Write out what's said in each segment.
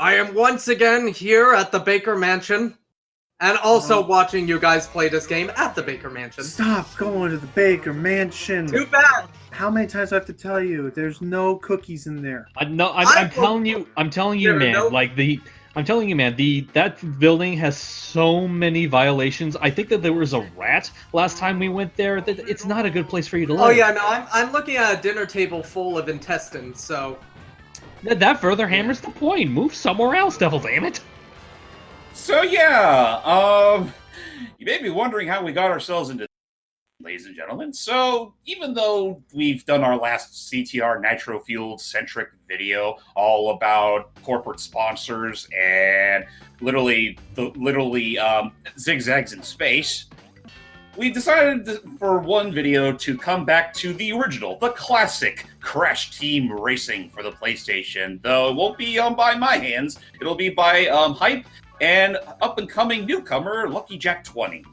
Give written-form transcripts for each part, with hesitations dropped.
I am once again here at the Baker Mansion, and also watching you guys play this game at the Baker Mansion. Stop going to the Baker Mansion. Too bad. How many times do I have to tell you? There's no cookies in there. I'm telling you, man. That building has so many violations. I think that there was a rat last time we went there. That it's not a good place for you to live. Oh yeah, no, I'm looking at a dinner table full of intestines. So that further hammers the point. Move somewhere else, devil damn it. So yeah, you may be wondering how we got ourselves into, ladies and gentlemen. So even though we've done our last CTR Nitro Fueled centric video all about corporate sponsors and literally zigzags in space, we decided for one video to come back to the original, the classic Crash Team Racing for the PlayStation. Though it won't be by my hands, it'll be by Hype and up-and-coming newcomer Lucky Jack 20.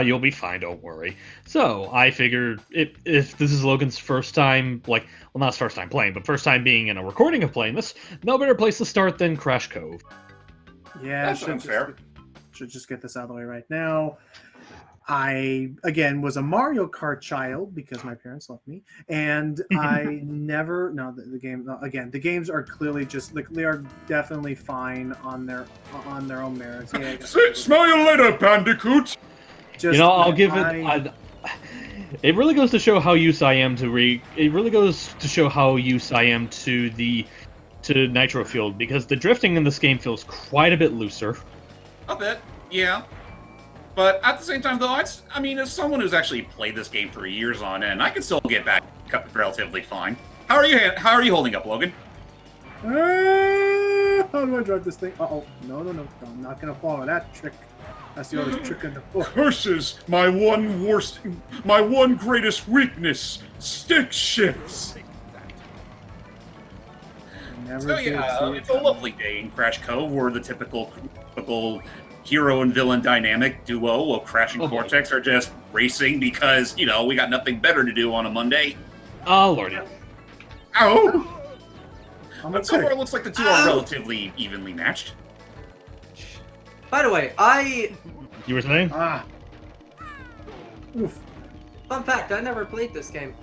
You'll be fine, don't worry. So, I figured if this is Logan's first time, well, not his first time playing, but first time being in a recording of playing this, no better place to start than Crash Cove. Yeah, that's unfair. Should just get this out of the way right now. I, again, was a Mario Kart child because my parents left me, and I never... No, the games are clearly just... they are definitely fine on their own merits. Yeah, Smell you later, Bandicoot! I'll give it... It really goes to show how used I am to Nitro Fueled, because the drifting in this game feels quite a bit looser. A bit, yeah. But at the same time, though, as someone who's actually played this game for years on end, I can still get back relatively fine. How are you holding up, Logan? How do I drive this thing? No, I'm not gonna follow that trick. That's the oldest trick in the book. Curses! My one greatest weakness, stick shifts. So yeah, it's a lovely day in Crash Cove. We're the typical hero and villain dynamic duo of Crash and Cortex are just racing because, we got nothing better to do on a Monday. Oh, lordy. Ow! But so far it looks like the two are relatively evenly matched. By the way, You were saying? Oof. Fun fact, I never played this game.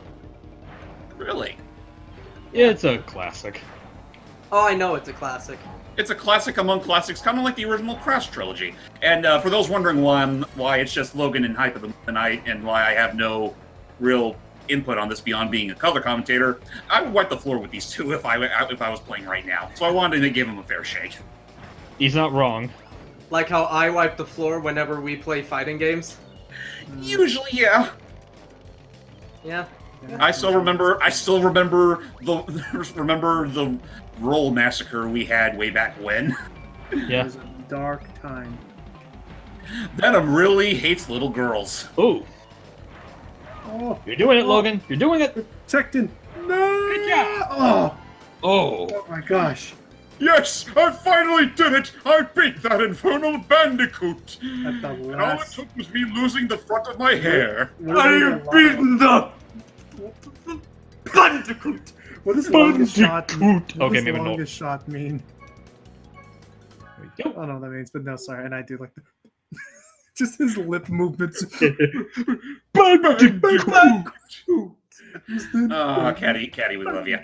Really? Yeah, it's a classic. Oh, I know it's a classic. It's a classic among classics, kind of like the original Crash trilogy. And for those wondering why it's just Logan and Hype of the night, and why I have no real input on this beyond being a color commentator, I would wipe the floor with these two if I was playing right now. So I wanted to give him a fair shake. He's not wrong. Like how I wipe the floor whenever we play fighting games? Usually, yeah. Yeah. I still remember the roll massacre we had way back when. Yeah. It was a dark time. Venom really hates little girls. Ooh. Oh, You're doing it, Logan. You're doing it. Protecting. No. Good job. Oh. Oh my gosh. Yes, I finally did it! I beat that infernal Bandicoot! At the And all it last... took was me losing the front of my hair. I have beaten the Bandicoot! What does longest shot mean? Bandicoot. Okay, maybe no. Longest shot mean? There we go. I don't know what that means, but no, sorry. And I do like the... just his lip movements. Bandicoot! Oh, Caddy, we love you.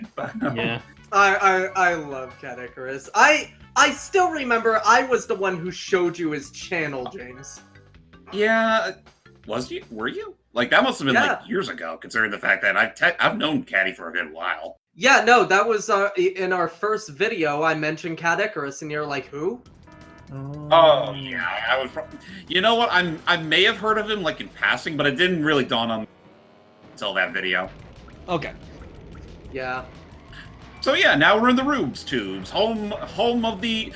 Yeah. I love Cat Icarus. I still remember I was the one who showed you his channel, James. Yeah, was you? Were you? Like, that must have been like years ago, considering the fact that I've known Caddy for a good while. Yeah, no, that was in our first video. I mentioned Cat Icarus, and you're like, who? Oh yeah, I was. You know what? I may have heard of him like in passing, but it didn't really dawn on me until that video. Okay. Yeah. So yeah, now we're in the Rubes Tubes, home of the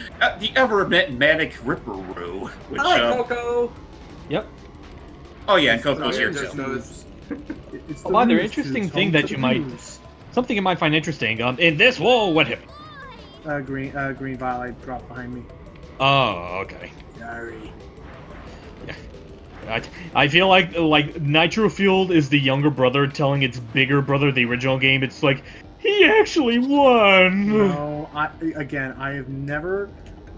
ever manic Ripperoo. Which, Hi, Coco. Yep. Oh yeah, and Coco's here too. Another interesting thing that something you might find interesting. In this, whoa, what happened? Green violet dropped behind me. Oh, okay. Sorry. I feel like Nitro Fueled is the younger brother telling its bigger brother the original game. It's like, he actually won! No, I have never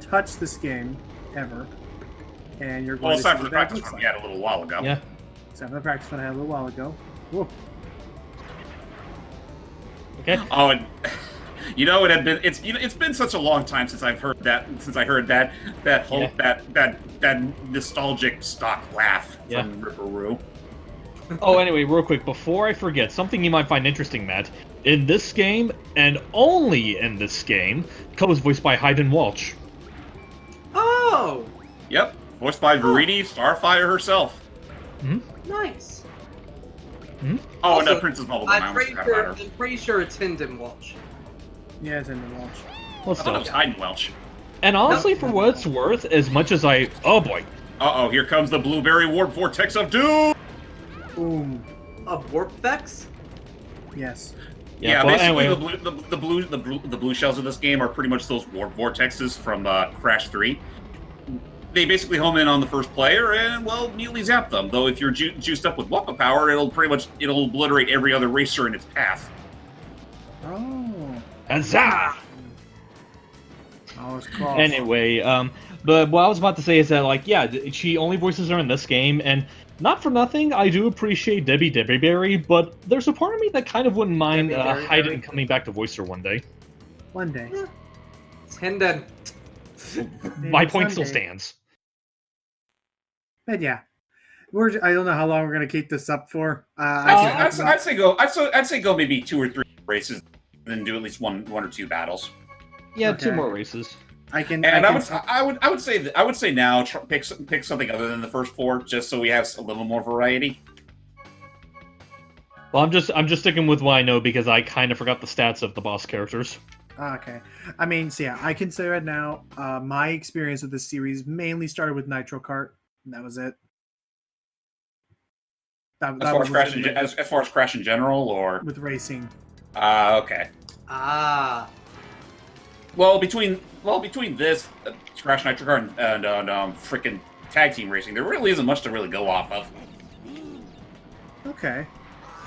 touched this game ever, and you're going Well, to aside see from the what that practice looks run like. we had a little while ago. Yeah. Except for the practice one I had a little while ago. Whoa. Okay. Oh, and it's been such a long time since I heard that whole Yeah. that nostalgic stock laugh Yeah. from Ripperoo. Oh, anyway, real quick, before I forget, something you might find interesting, Matt. In this game, and only in this game, Ko is voiced by Hayden Walsh. Oh, Yep, voiced by Verity Starfire herself. nice. Oh, and Also, Princess Bubblegum. I'm pretty sure it's Hynden Walsh. Yeah, it's in the watch. Let's I thought it go. was Hayden Welch. And honestly, for what it's worth, as much as I... Oh, boy. Uh-oh, here comes the Blueberry Warp Vortex of Doom! Boom. Of Warp Vex? Yes. Yeah, but basically anyway, the blue shells of this game are pretty much those warp vortexes from Crash 3. They basically home in on the first player and, well, immediately zap them. Though if you're juiced up with Wappa power, it'll obliterate every other racer in its path. Oh. Huzzah! Oh, it's cross. Anyway, but what I was about to say is that, like, yeah, she only voices her in this game, and not for nothing, I do appreciate Debbie Berry, but there's a part of me that kind of wouldn't mind Debbie Berry. Hayden coming back to voice her one day. One day. It's Hynden. My point still someday. stands. But yeah. I don't know how long we're going to keep this up for. I'd say go maybe 2 or 3 races, and then do at least one or two battles. Yeah, Okay. 2 more races. And I would say now pick something other than the first 4, just so we have a little more variety. Well, I'm just sticking with what I know because I kind of forgot the stats of the boss characters. Okay. I mean, so yeah, I can say right now, my experience with this series mainly started with Nitro Kart, and that was it. As far as Crash in general, or with racing. okay. Ah. Well, between this Crash Nitro Kart and freaking tag team racing, there really isn't much to really go off of. Okay.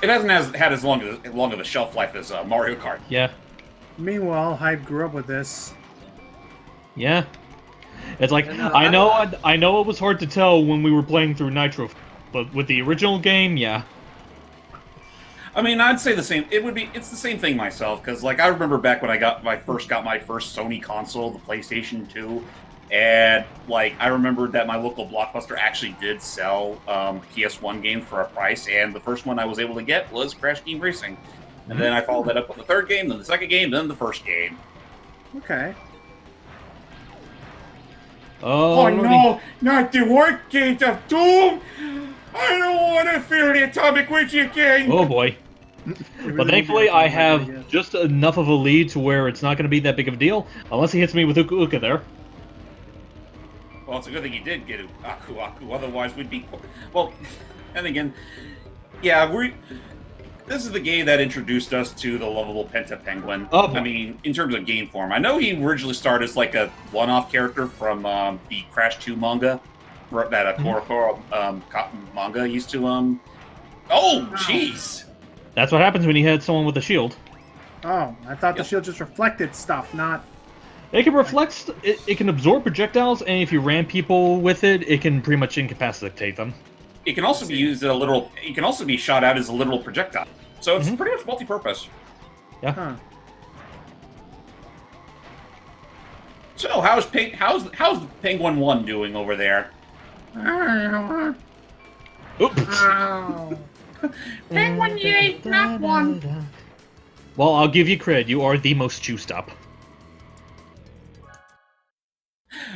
It hasn't had as long of a shelf life as Mario Kart. Yeah. Meanwhile, Hype grew up with this. Yeah. It's like, And, I know it was hard to tell when we were playing through Nitro, but with the original game, yeah. I mean, I'd say the same. It's the same thing myself, because like I remember back when I first got my first Sony console, the PlayStation 2, and like I remembered that my local Blockbuster actually did sell PS1 games for a price, and the first one I was able to get was Crash Team Racing. And then I followed that up with the third game, then the second game, then the first game. Okay. Oh, no, not the Work Gate of Doom! I don't want to feel the atomic witch again! Oh boy. But thankfully, I have just enough of a lead to where it's not going to be that big of a deal, unless he hits me with Uka Uka there. Well, it's a good thing he did get Aku Aku, otherwise we'd be... Well, and again, yeah, this is the game that introduced us to the lovable Penta Penguin. Oh, boy. I mean, in terms of game form. I know he originally started as like a one-off character from the Crash 2 manga, that Korokoro manga used to... Oh, jeez! That's what happens when you hit someone with a shield. Oh, I thought the shield just reflected stuff, not... It can reflect, it can absorb projectiles, and if you ram people with it, it can pretty much incapacitate them. It can also be used as it can also be shot out as a literal projectile. So it's pretty much multi-purpose. Yeah. Huh. So how's the Penguin 1 doing over there? Oops. Penguin, you ain't not one. Well, I'll give you credit. You are the most juiced up.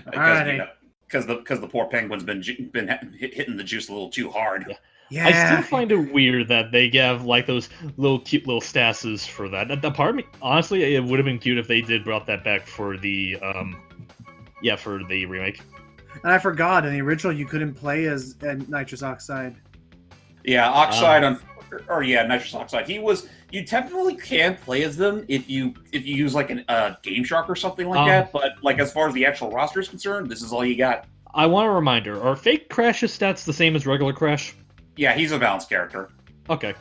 Because the poor penguin's been hitting the juice a little too hard. Yeah. Yeah. I still find it weird that they have like those little cute little stasses for that. The part of me, honestly, it would have been cute if they did brought that back for the for the remake. And I forgot, in the original, you couldn't play as nitrous oxide. Yeah, oxide nitrous oxide. You technically can play as them if you use like a Game Shark or something like that. But like as far as the actual roster is concerned, this is all you got. I want a reminder: are fake Crash's stats the same as regular Crash? Yeah, he's a balanced character. Okay.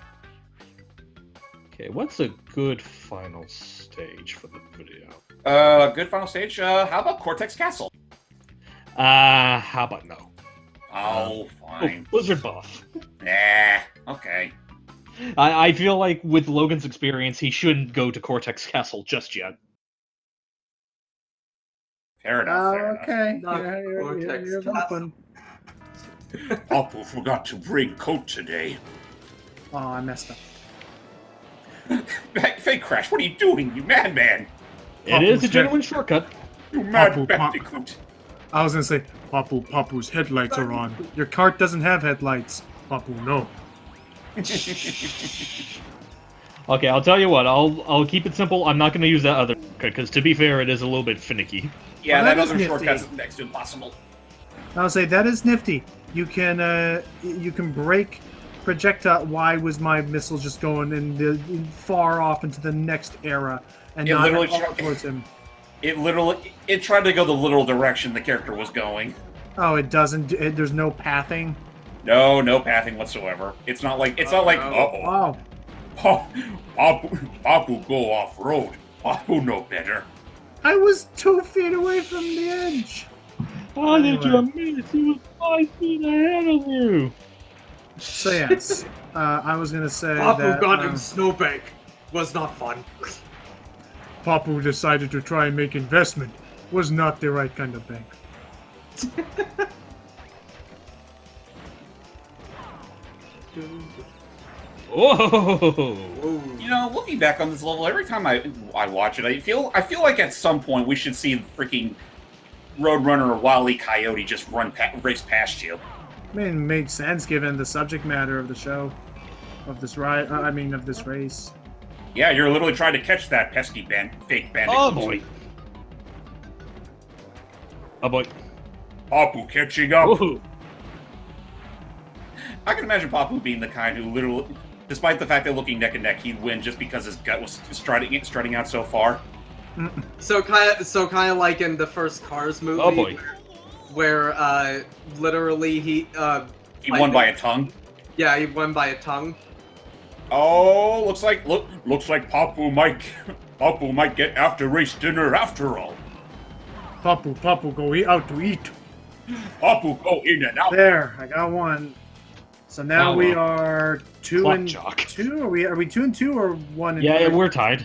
Okay, what's a good final stage for the video? Good final stage. How about Cortex Castle? How about no? Oh, fine. Blizzard buff. Nah. Okay. I feel like with Logan's experience, he shouldn't go to Cortex Castle just yet. Fair enough. Fair enough. Okay. Not Yeah, Cortex you're Castle. open. Papu forgot to bring coat today. Oh, I messed up. Fake Crash, what are you doing, you madman? It is a Papu's genuine shortcut. You mad Papu, bandicoot. I was gonna say, Papu's headlights are on. Your cart doesn't have headlights. Papu, no. Okay, I'll tell you what. I'll keep it simple. I'm not going to use that other shortcut because, to be fair, it is a little bit finicky. Yeah, Well, that that is other nifty. shortcut's next to impossible. I'll say that is nifty. You can break projectile. Why was my missile just going far off into the next era and It not literally all shot- towards him? It tried to go the literal direction the character was going. Oh, it doesn't. There's no pathing. No pathing whatsoever. It's not like Oh, Papu go off road. Papu know better. I was 2 feet away from the edge. How did you Anyway. miss? He was 5 feet ahead of you. So yes, I was gonna say Papu that got him snowbank. Was not fun. Papu decided to try and make investment. Was not the right kind of bank. Whoa! You know, looking back on this level, every time I watch it, I feel like at some point we should see freaking Roadrunner or Wile E. Coyote just race past you. I mean, it makes sense given the subject matter of the show, of this ride. Of this race. Yeah, you're literally trying to catch that pesky fake bandit. Oh boy! Oh boy! Papu catching up. Whoa. I can imagine Papu being the kind who literally, despite the fact that looking neck and neck, he'd win just because his gut was strutting out so far. So kind of like in the first Cars movie. Oh boy! Where literally he Won by a tongue. Yeah, he won by a tongue. Oh, looks like Papu might get after race dinner after all. Papu, go out to eat. Papu go in and out. There, I got one. So now Oh, we well. are two Clock and jock. 2. Are we 2 and 2 or 1 and Yeah, 3? we're tied.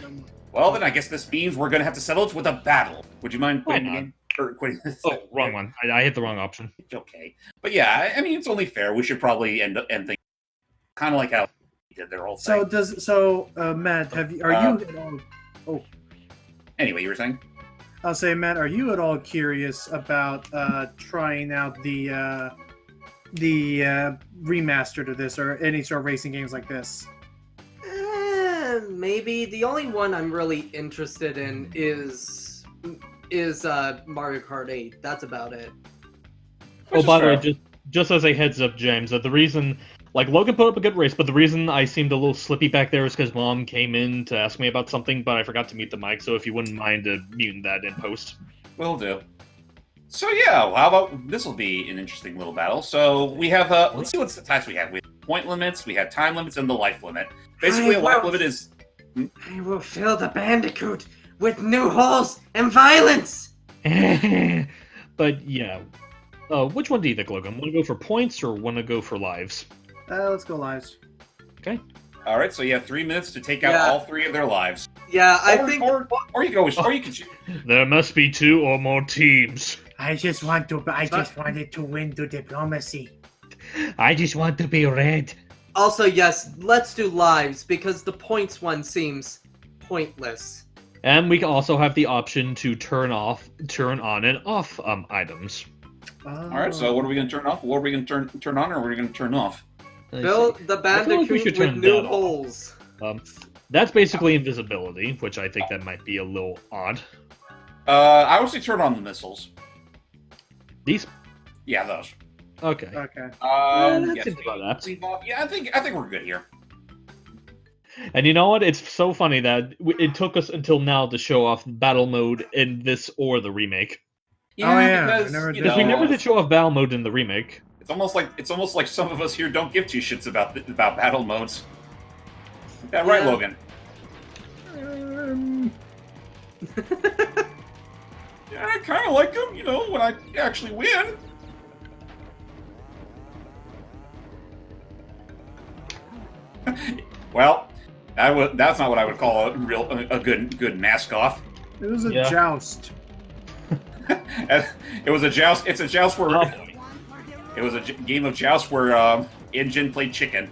Well, then I guess this means we're gonna have to settle it with a battle. Would you mind quitting the not? game? Or quitting this? Oh, wrong one. I hit the wrong option. Okay, but yeah, I mean it's only fair. We should probably end things kind of like how we did their whole thing. Matt, are you at all? Anyway, you were saying? I'll say, Matt, are you at all curious about trying out the remaster to this or any sort of racing games like this? Maybe the only one I'm really interested in is Mario Kart 8. That's about it. Oh, Which by is the way, fair. just as a heads up, James, that the reason, like, Logan put up a good race, but the reason I seemed a little slippy back there is because Mom came in to ask me about something, but I forgot to mute the mic, so if you wouldn't mind muting that in post. Will do. So yeah, well, how about this will be an interesting little battle. So we have let's see what types we have. We have point limits, we have time limits, and the life limit. Basically, a life limit is I will fill the Bandicoot with new holes and violence. But yeah. Which one do you think, Logan? Want to go for points or want to go for lives? Let's go lives. Okay. all right. So you have 3 minutes to take out Yeah. all 3 of their lives. Yeah, I Or- think. or you go, or you can choose. There must be 2 or more teams. I just wanted to win the diplomacy. I just want to be red. Also, yes, let's do lives because the points one seems pointless. And we can also have the option to turn on and off items. All right. So what are we going to turn off? What are we going to turn on, or what are we going to turn off? Fill the I feel like we Bandicoot should with turn new that off. holes. That's basically invisibility, which I think that might be a little odd. I would say turn on the missiles. These? Yeah, those. Okay. Okay. that yes, seems about that. yeah, I think we're good here. And you know what? It's so funny that it took us until now to show off battle mode in this or the remake. Yeah, because, I never you did. Because we know, never did show off battle mode in the remake. It's almost like some of us here don't give 2 shits about battle modes. Yeah, right, Yeah. Logan. Yeah, I kind of like them, you know, when I actually win. Well, that's not what I would call a good mask off. It was a Yeah. joust. It was a joust. It's a joust where Oh, boy. it was a game of joust where Injin played chicken.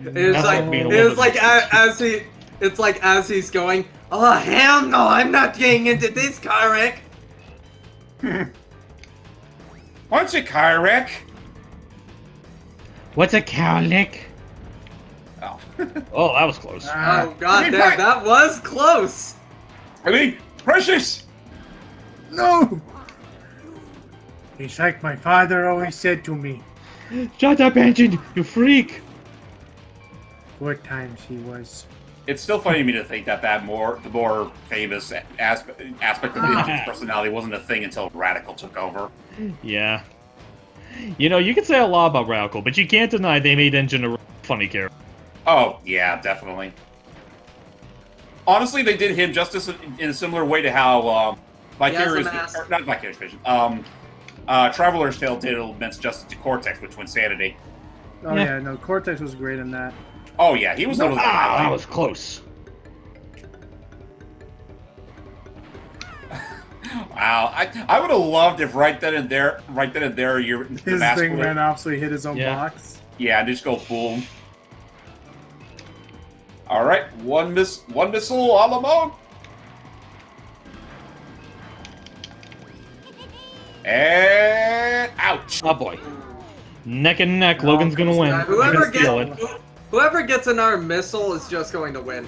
It's That's like like being a it's little like bit- it's like as he's going. Oh hell no! I'm not getting into this car wreck. What's a car wreck? What's a cowlick? Oh. Oh, that was close. Oh god I mean, damn, that was close. I mean, Precious! No! It's like my father always said to me. Shut up, engine, you freak! What times he was. It's still funny to me to think that the more famous aspect of Injin's personality wasn't a thing until Radical took over. Yeah. You know, you can say a lot about Radical, but you can't deny they made Engine a funny character. Oh, yeah, definitely. Honestly, they did him justice in a similar way to how Vicarious, mask. or not Vicarious Vision, Traveler's Tale did immense justice to Cortex with Twinsanity. Oh Yeah. yeah, no, Cortex was great in that. Oh yeah, he was totally the That highlight. was close. Wow, I would have loved if right then and there, the His mask thing would- ran off, so he hit his own Yeah. box. Yeah, just go boom. All right, one missile a la mode. And ouch. Oh boy. Neck and neck, Logan's gonna win. I Whoever can feel it. whoever gets another missile is just going to win.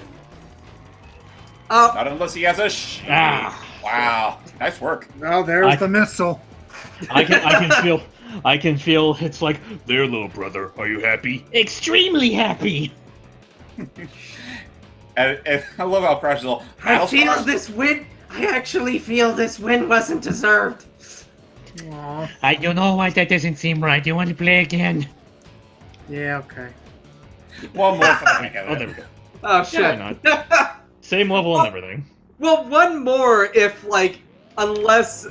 Oh, Not unless he has a shield. Ah. Wow, nice work. Well, there's I- the missile. I can feel it's like, there, little brother, are you happy? Extremely happy! And I love how Crash is all. I feel this win. I actually feel this win wasn't deserved. Aw. You know what, that doesn't seem right. You want to play again? Yeah, okay. One more for the heck of Oh, it. there we go. Oh shit. why Same level and everything. Well, one more if like unless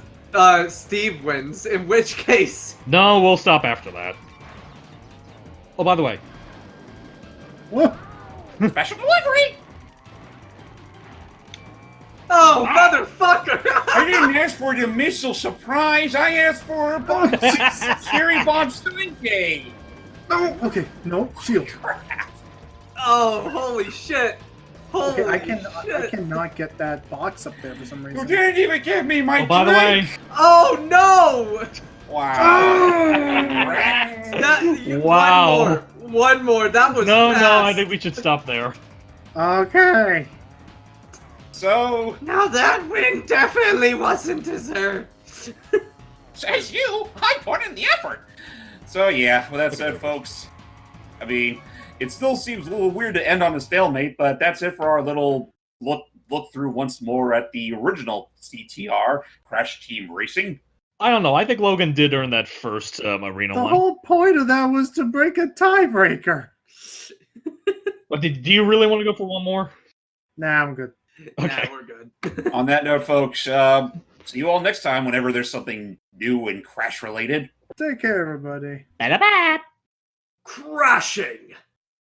Steve wins, in which case. No, we'll stop after that. Oh, by the way, Whoa. Special delivery. Oh, motherfucker! I didn't ask for the missile surprise. I asked for a bomb. Cherry bomb Sunday. No. Okay. No shield. Oh, holy shit! Holy Okay, I shit! cannot get that box up there for some You reason. didn't even give me my oh, by the way, drink. Oh no! Wow. Wow. One more. That was no, fast. I think we should stop there. Okay. So, Now that win definitely wasn't deserved. says you, I put in the effort. So yeah, with that said, folks, I mean, it still seems a little weird to end on a stalemate, but that's it for our little look through once more at the original CTR Crash Team Racing. I don't know. I think Logan did earn that first arena The one. whole point of that was to break a tiebreaker. But do you really want to go for one more? Nah, I'm good. Okay. Nah, we're good. On that note, folks, see you all next time whenever there's something new and Crash related. Take care, everybody. Bye-bye. Crashing.